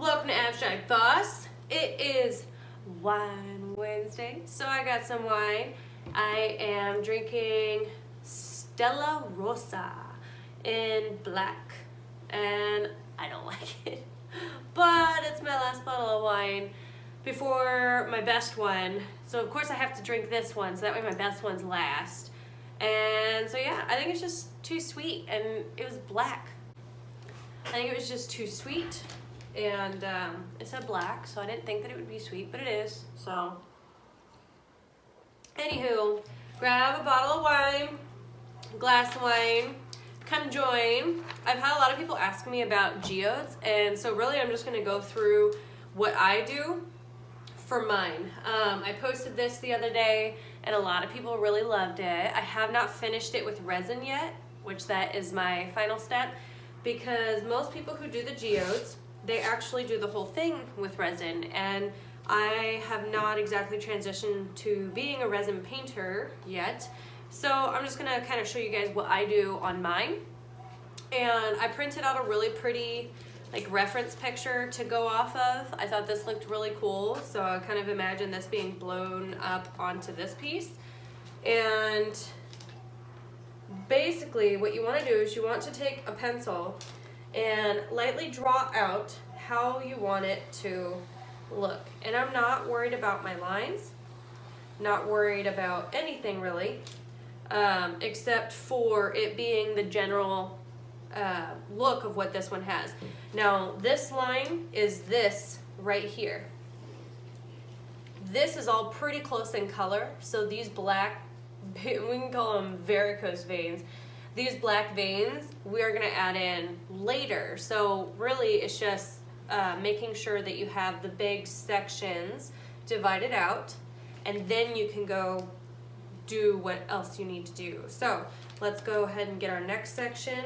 Welcome to Abstract Boss. It is Wine Wednesday, so I got some wine. I am drinking Stella Rosa in black, and I don't like it, but it's my last bottle of wine before my best one, so of course I have to drink this one, so that way my best one's last. And so yeah, I think it's just too sweet, and it was black. I think it was just too sweet, and it said black, so I didn't think that it would be sweet, but it is. So anywho, grab a bottle of wine, glass of wine, come join. I've had a lot of people ask me about geodes, and so really I'm just going to go through what I do for mine. I posted this the other day, and a lot of people really loved it. I have not finished it with resin yet, which that is my final step, because most people who do the geodes, they actually do the whole thing with resin, and I have not exactly transitioned to being a resin painter yet. So I'm just gonna kind of show you guys what I do on mine. And I printed out a really pretty like reference picture to go off of. I thought this looked really cool, so I kind of imagine this being blown up onto this piece. And basically what you want to do is you want to take a pencil and lightly draw out how you want it to look. And I'm not worried about my lines, not worried about anything really, except for it being the general look of what this one has. Now this line is this right here. This is all pretty close in color, so these black, we can call them varicose veins. These black veins we are going to add in later. So really it's just making sure that you have the big sections divided out, and then you can go do what else you need to do. So let's go ahead and get our next section,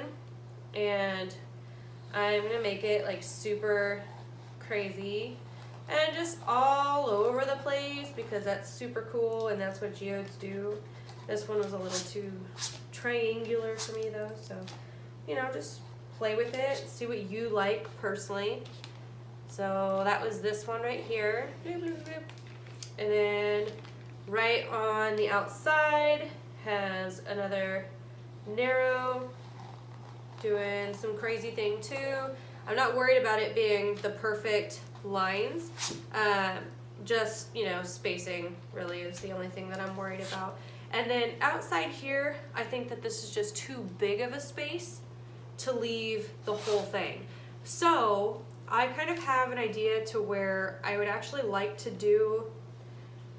and I'm going to make it like super crazy and just all over the place because that's super cool and that's what geodes do. This one was a little too triangular for me though, so you know, just play with it, see what you like personally. So that was this one right here, and then right on the outside has another narrow, doing some crazy thing too. I'm not worried about it being the perfect lines, just, you know, spacing really is the only thing that I'm worried about. And then outside here, I think that this is just too big of a space to leave the whole thing. So I kind of have an idea to where I would actually like to do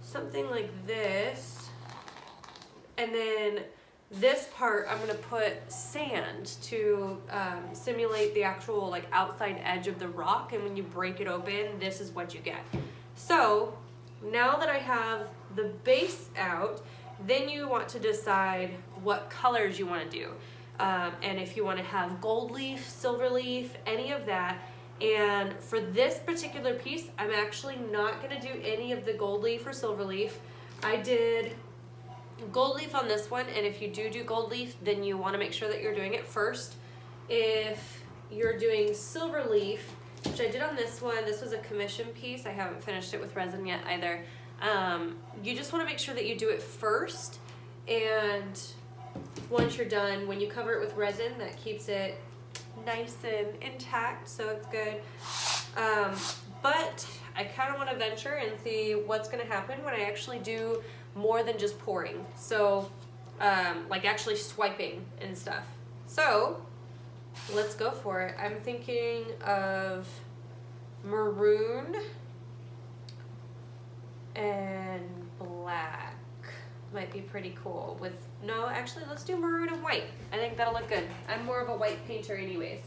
something like this, and then this part I'm going to put sand to simulate the actual like outside edge of the rock, and when you break it open, this is what you get. So now that I have the base out, then you want to decide what colors you want to do, and if you want to have gold leaf, silver leaf, any of that. And for this particular piece, I'm actually not going to do any of the gold leaf or silver leaf. I did gold leaf on this one, and if you do gold leaf, then you want to make sure that you're doing it first. If you're doing silver leaf, which I did on this one, this was a commission piece, I haven't finished it with resin yet either. You just want to make sure that you do it first, and once you're done, when you cover it with resin, that keeps it nice and intact, so it's good. But I kind of want to venture and see what's going to happen when I actually do more than just pouring, so like actually swiping and stuff. So let's go for it. I'm thinking of maroon and black might be pretty cool. With no, actually let's do maroon and white. I think that'll look good. I'm more of a white painter anyways.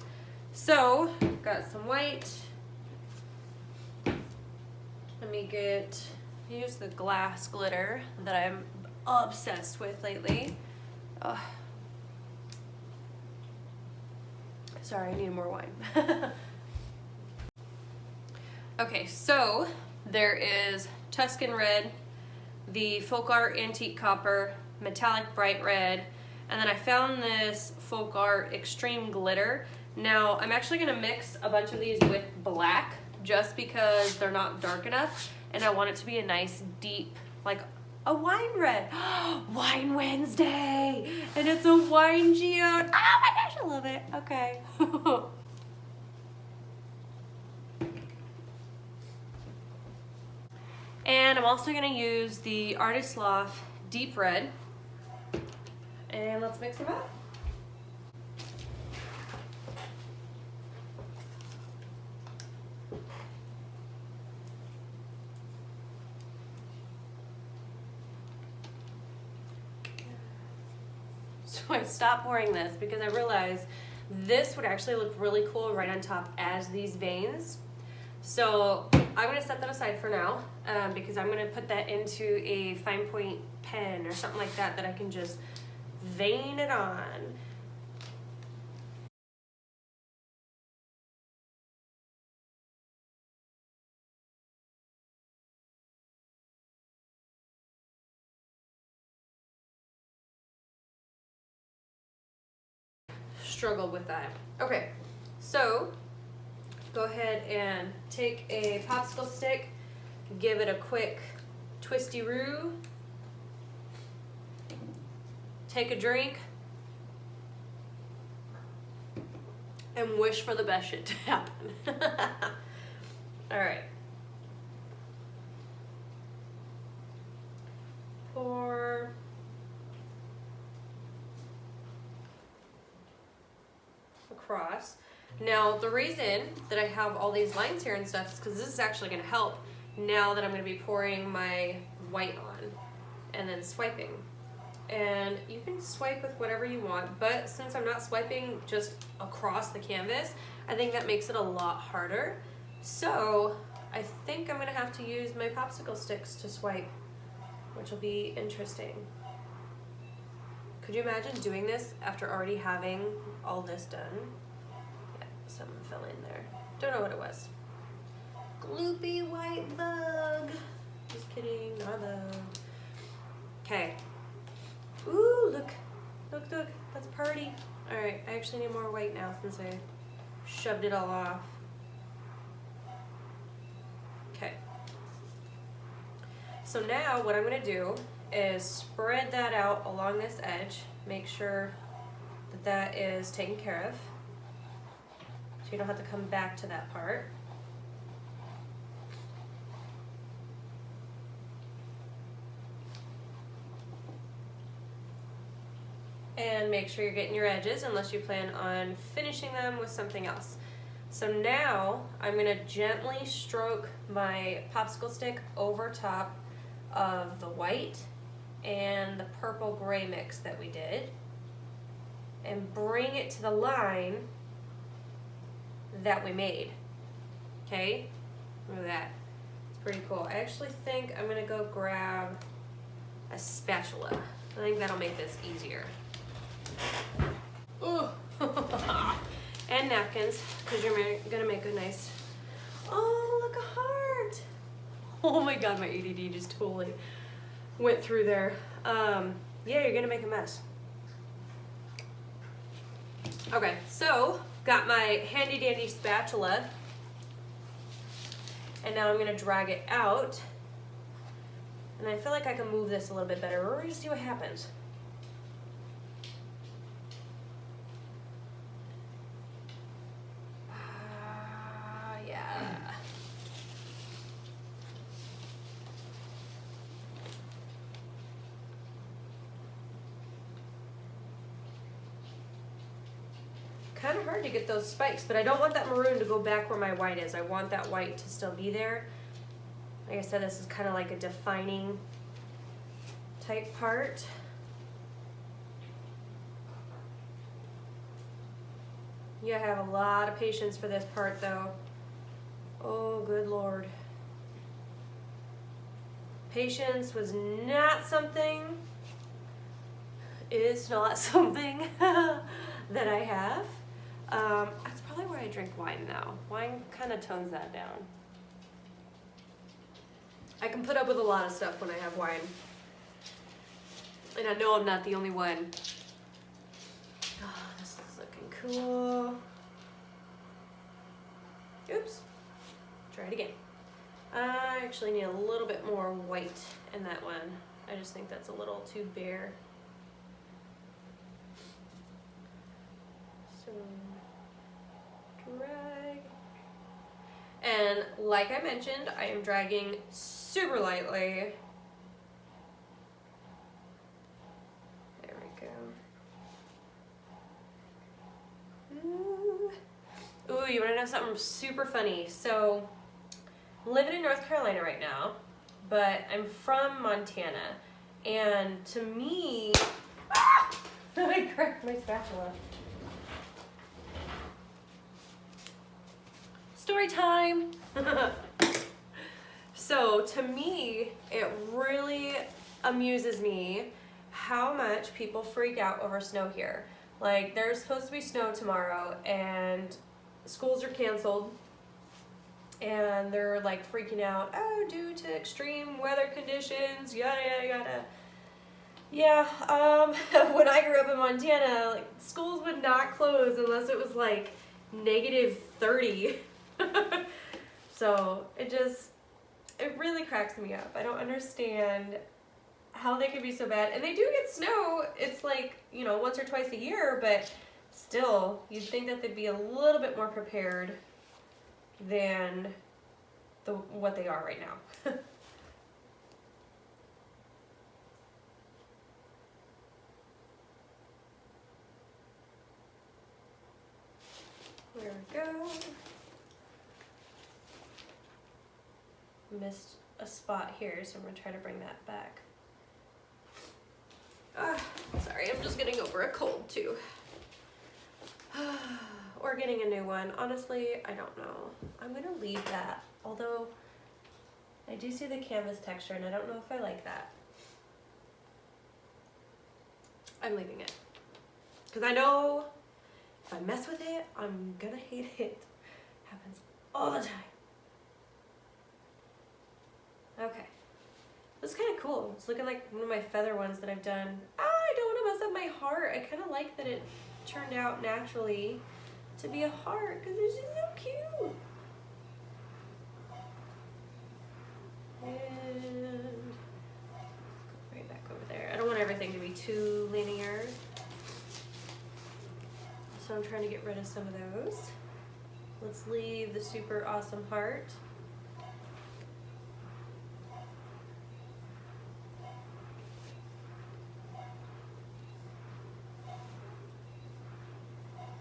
So got some white. Let me use the glass glitter that I'm obsessed with lately. Oh. Sorry, I need more wine. Okay, so there is Tuscan red, the Folk Art Antique Copper, Metallic Bright Red, and then I found this Folk Art Extreme Glitter. Now, I'm actually gonna mix a bunch of these with black just because they're not dark enough, and I want it to be a nice deep, like a wine red. Wine Wednesday, and it's a wine geode. Oh my gosh, I love it. Okay. And I'm also gonna use the Artist Loft Deep Red. And let's mix them up. So I stopped pouring this because I realized this would actually look really cool right on top as these veins. So I'm gonna set that aside for now because I'm gonna put that into a fine point pen or something like that I can just vein it on. Struggled with that. Okay, so go ahead and take a popsicle stick, give it a quick twisty-roo, take a drink, and wish for the best shit to happen. All right. Pour. Across. Now the reason that I have all these lines here and stuff is because this is actually going to help now that I'm going to be pouring my white on and then swiping. And you can swipe with whatever you want, but since I'm not swiping just across the canvas, I think that makes it a lot harder. So I think I'm going to have to use my popsicle sticks to swipe, which will be interesting. Could you imagine doing this after already having all this done? Yeah, something fell in there. Don't know what it was. Gloopy white bug. Just kidding, not a bug. Okay. Ooh, look. Look, look. That's pretty. Alright, I actually need more white now since I shoved it all off. Okay. So now what I'm going to do is spread that out along this edge. Make sure that that is taken care of, so you don't have to come back to that part. And make sure you're getting your edges unless you plan on finishing them with something else. So now I'm going to gently stroke my popsicle stick over top of the white and the purple gray mix that we did and bring it to the line that we made. Okay, look at that. It's pretty cool. I actually think I'm gonna go grab a spatula. I think that'll make this easier. Ooh. And napkins, because you're gonna make a nice, oh, look, a heart. Oh my God, my ADD just totally went through there. Yeah, you're gonna make a mess. Okay, so got my handy dandy spatula, and now I'm gonna drag it out, and I feel like I can move this a little bit better. We're gonna see what happens. Yeah. Kind of hard to get those spikes, but I don't want that maroon to go back where my white is. I want that white to still be there. Like I said, this is kind of like a defining type part. You have a lot of patience for this part though. Oh, good Lord. Patience was not something, is not something that I have. That's probably where I drink wine now. Wine kind of tones that down. I can put up with a lot of stuff when I have wine. And I know I'm not the only one. Oh, this is looking cool. Oops. try it again. I actually need a little bit more white in that one. I just think that's a little too bare. So, drag. And like I mentioned, I am dragging super lightly. There we go. Ooh, you wanna know something super funny? So, I'm living in North Carolina right now, but I'm from Montana. And to me, I cracked my spatula. Story time. So to me, it really amuses me how much people freak out over snow here. Like, there's supposed to be snow tomorrow and schools are canceled and they're like freaking out, oh, due to extreme weather conditions, yada yada yada. Yeah, when I grew up in Montana, like, schools would not close unless it was like -30. So it really cracks me up. I don't understand how they could be so bad. And they do get snow. It's like, you know, once or twice a year, but still, you'd think that they'd be a little bit more prepared than what they are right now. There we go. Missed a spot here, so I'm going to try to bring that back. Sorry, I'm just getting over a cold too. Or getting a new one. Honestly, I don't know. I'm going to leave that, although I do see the canvas texture and I don't know if I like that. I'm leaving it. Because I know if I mess with it, I'm going to hate it. Happens all the time. Okay, this is kind of cool. It's looking like one of my feather ones that I've done. I don't want to mess up my heart. I kind of like that it turned out naturally to be a heart because it's just so cute. And right back over there. I don't want everything to be too linear, so I'm trying to get rid of some of those. Let's leave the super awesome heart.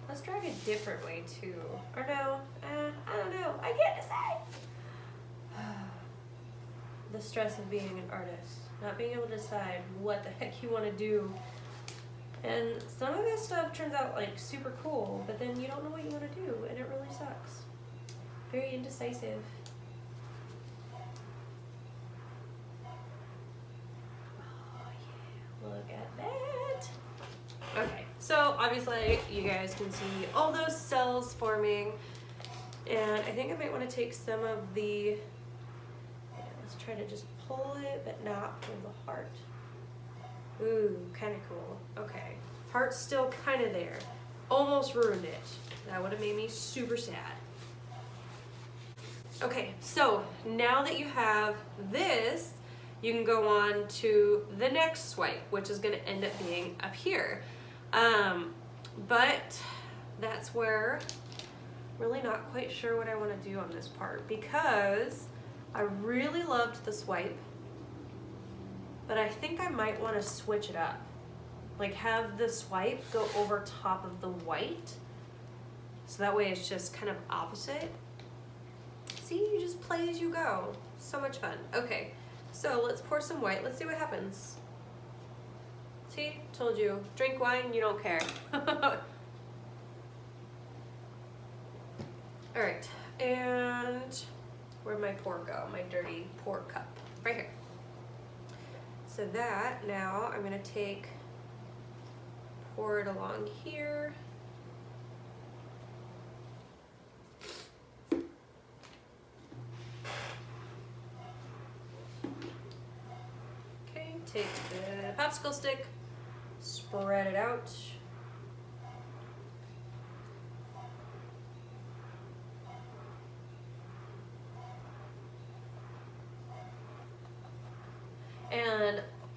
Let's drag a different way too. Or no, I don't know. I can't decide. The stress of being an artist. Not being able to decide what the heck you want to do. And some of this stuff turns out like super cool, but then you don't know what you want to do and it really sucks. Very indecisive. Oh yeah, look at that. Okay, so obviously you guys can see all those cells forming, and I think I might want to take some of the, let's try to just pull it, but not pull the heart. Ooh, kind of cool. Okay, heart's still kind of there. Almost ruined it. That would have made me super sad. Okay, so now that you have this, you can go on to the next swipe, which is going to end up being up here. But that's where I'm really not quite sure what I want to do on this part, because I really loved the swipe, but I think I might want to switch it up. Like have the swipe go over top of the white, so that way it's just kind of opposite. See, you just play as you go. So much fun. Okay, so let's pour some white. Let's see what happens. See, told you, drink wine, you don't care. All right, and where'd my pour go? My dirty pour cup, right here. So that, now I'm gonna pour it along here. Okay, take the popsicle stick, spread it out.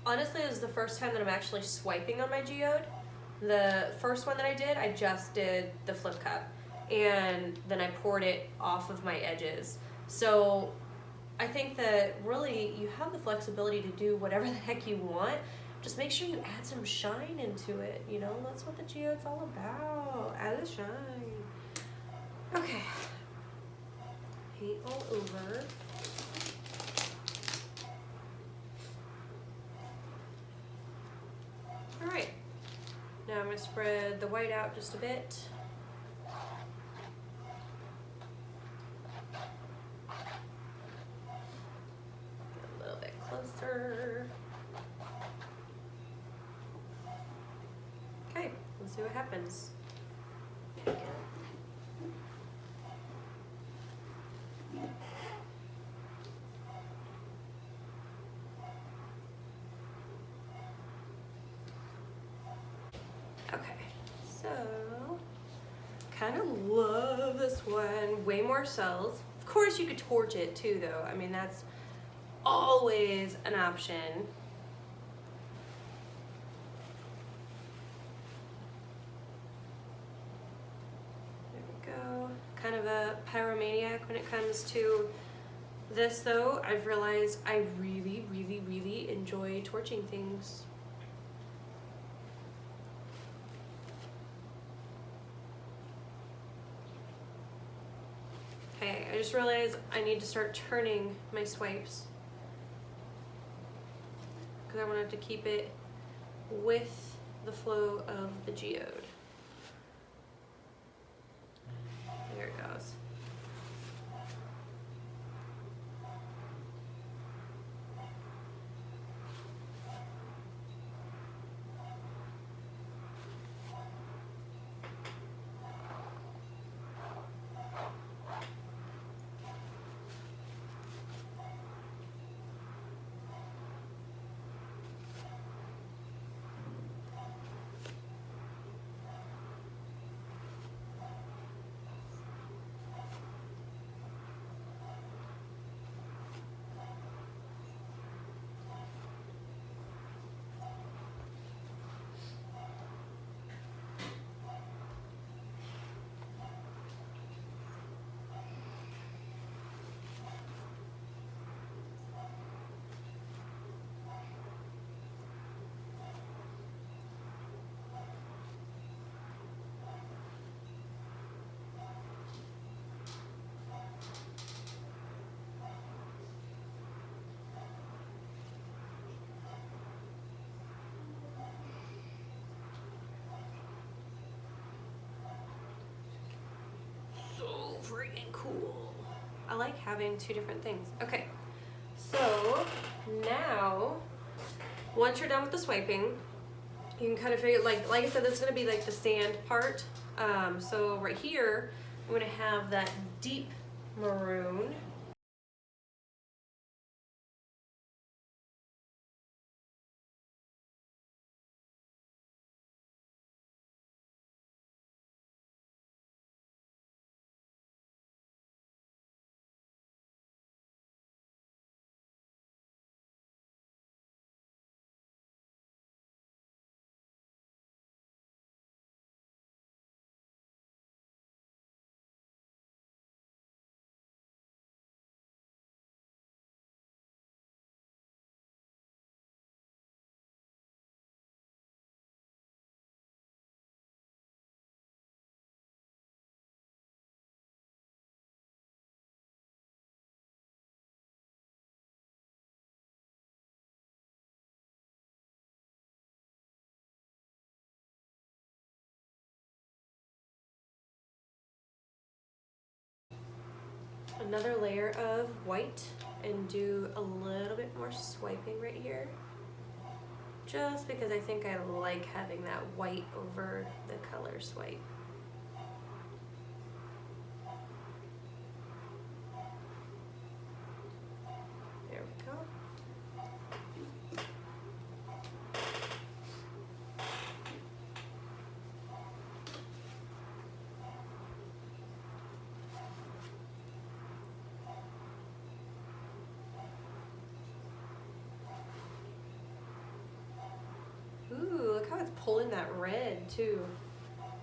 honestly, this is the first time that I'm actually swiping on my geode. The first one that I did, I just did the flip cup, and then I poured it off of my edges. So I think that really you have the flexibility to do whatever the heck you want. Just make sure you add some shine into it. You know, that's what the geode's all about. Add the shine. Okay. Paint all over. All right. Now I'm going to spread the white out just a bit. A little bit closer. Okay, let's see what happens. Okay, so kind of love this one. Way more cells. Of course you could torch it too though. I mean, that's always an option. There we go. Kind of a pyromaniac when it comes to this though. I've realized I really, really, really enjoy torching things. Okay, I just realized I need to start turning my swipes because I want to keep it with the flow of the geode. There it goes. Freaking cool. I like having two different things. Okay, so now once you're done with the swiping, you can kind of figure, like I said, this is going to be like the sand part. So right here, I'm going to have that deep maroon. Another layer of white and do a little bit more swiping right here. Just because I think I like having that white over the color swipe. There we go. pull in that red too.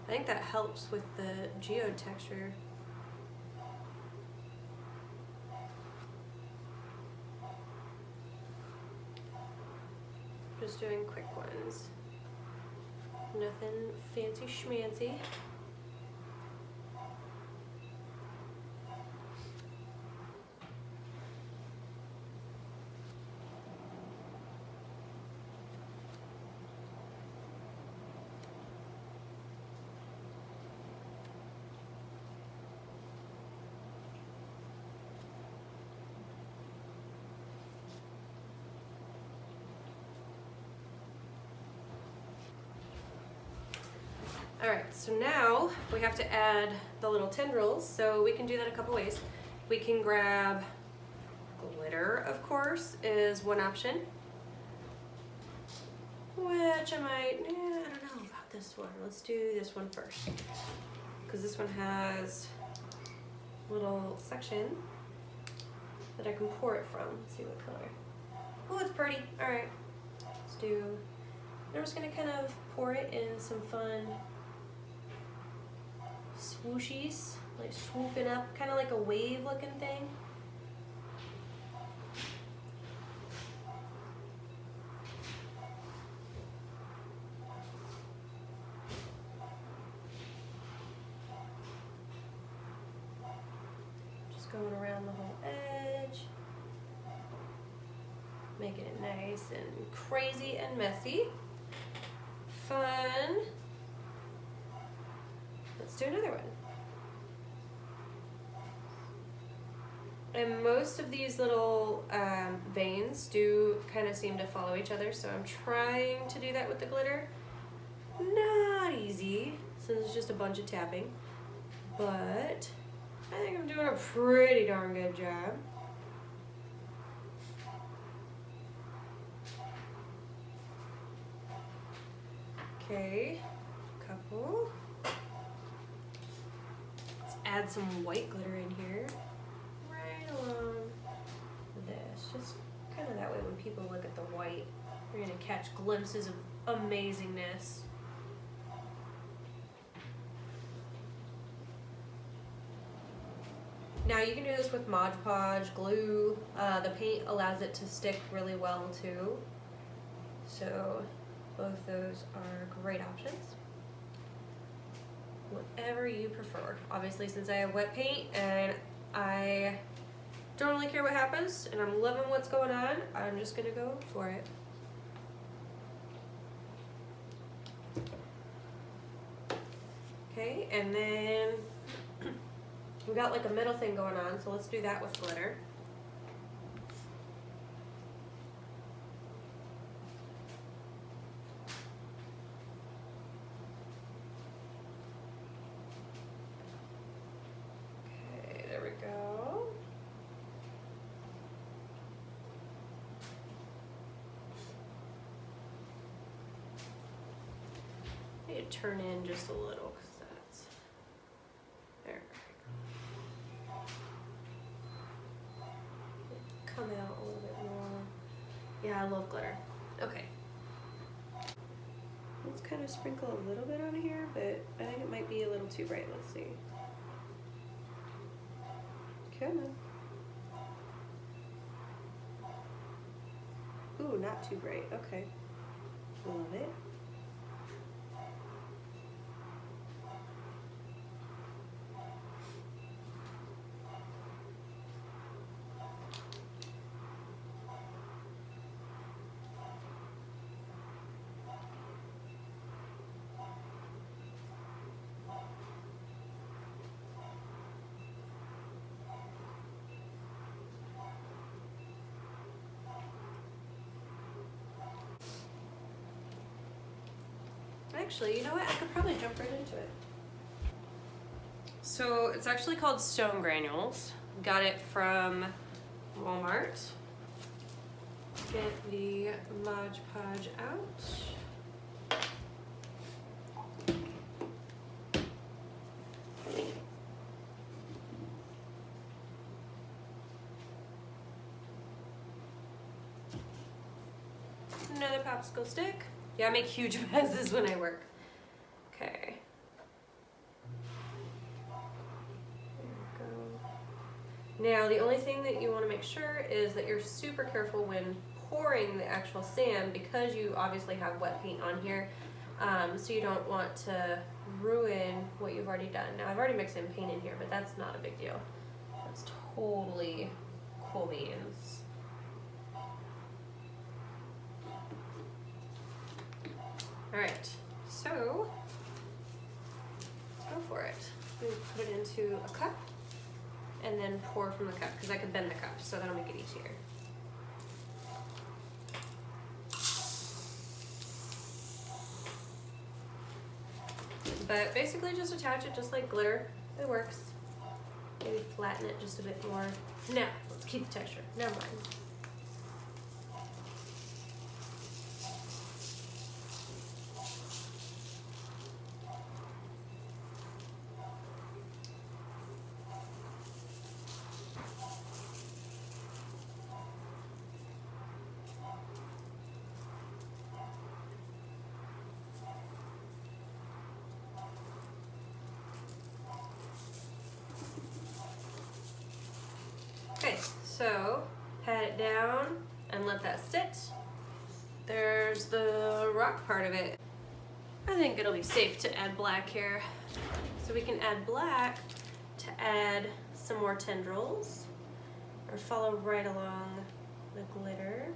I think that helps with the geode texture. Just doing quick ones. Nothing fancy schmancy. All right, so now we have to add the little tendrils, so we can do that a couple ways. We can grab glitter, of course, is one option, which I don't know about this one. Let's do this one first, because this one has a little section that I can pour it from. Let's see what color. Oh, it's pretty. All right, let's do, I'm just gonna kind of pour it in some fun swooshies, like swooping up, kind of like a wave looking thing. Just going around the whole edge, making it nice and crazy and messy. Fun. Let's do another one. And most of these little veins do kind of seem to follow each other, so I'm trying to do that with the glitter. Not easy, since it's just a bunch of tapping, but I think I'm doing a pretty darn good job. Okay, couple. Add some white glitter in here, right along this, just kind of that way when people look at the white, you're gonna catch glimpses of amazingness. Now you can do this with Mod Podge, glue. The paint allows it to stick really well too, so both those are great options. Whatever you prefer. Obviously, since I have wet paint and I don't really care what happens and I'm loving what's going on, I'm just gonna go for it. Okay, and then we got like a middle thing going on, so let's do that with glitter. Turn in just a little because that's there. Come out a little bit more. Yeah, I love glitter. Okay. Let's kind of sprinkle a little bit on here, but I think it might be a little too bright. Let's see. Come on. Ooh, not too bright. Okay. Love it. Actually, you know what? I could probably jump right into it. So it's actually called stone granules. Got it from Walmart. Get the Mod Podge out. Another popsicle stick. Yeah, I make huge messes when I work. Okay. There we go. Now, the only thing that you want to make sure is that you're super careful when pouring the actual sand, because you obviously have wet paint on here, so you don't want to ruin what you've already done. Now, I've already mixed in paint in here, but that's not a big deal. That's totally cool beans. All right, so let's go for it. We put it into a cup and then pour from the cup, because I can bend the cup, so that'll make it easier. But basically just attach it just like glitter. It works. Maybe flatten it just a bit more. Now, let's keep the texture. Never mind. Okay, so pat it down and let that sit. There's the rock part of it. I think it'll be safe to add black here. So we can add black to add some more tendrils, or follow right along the glitter.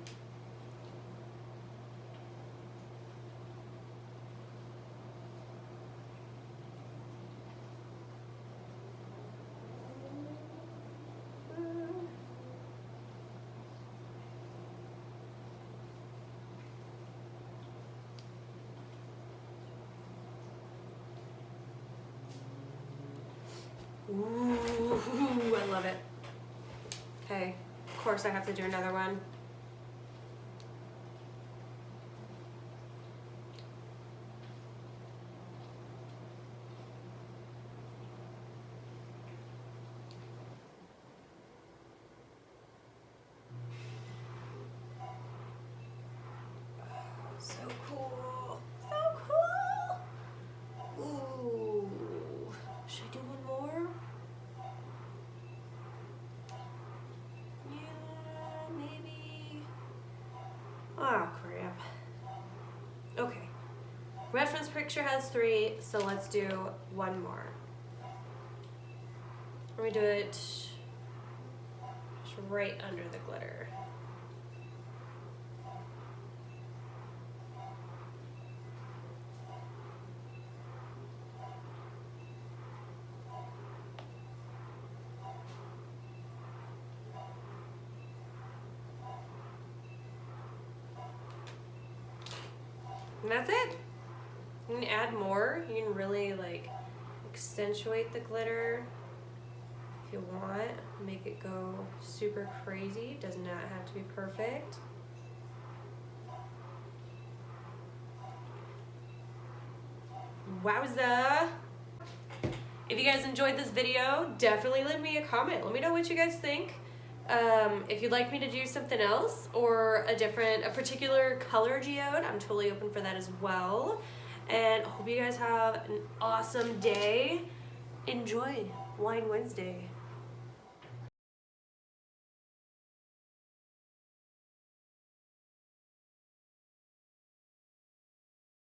Ooh, I love it. Okay, of course I have to do another one. So cool. So cool. Ooh. Should I do one more? Yeah, maybe. Ah, crap. Okay. Reference picture has 3, so let's do one more. We do it just right under the glitter. And that's it. You can add more. You can really like accentuate the glitter if you want. Make it go super crazy. Does not have to be perfect. Wowza! If you guys enjoyed this video, definitely leave me a comment. Let me know what you guys think. If you'd like me to do something else or a particular color geode, I'm totally open for that as well. And I hope you guys have an awesome day. Enjoy Wine Wednesday.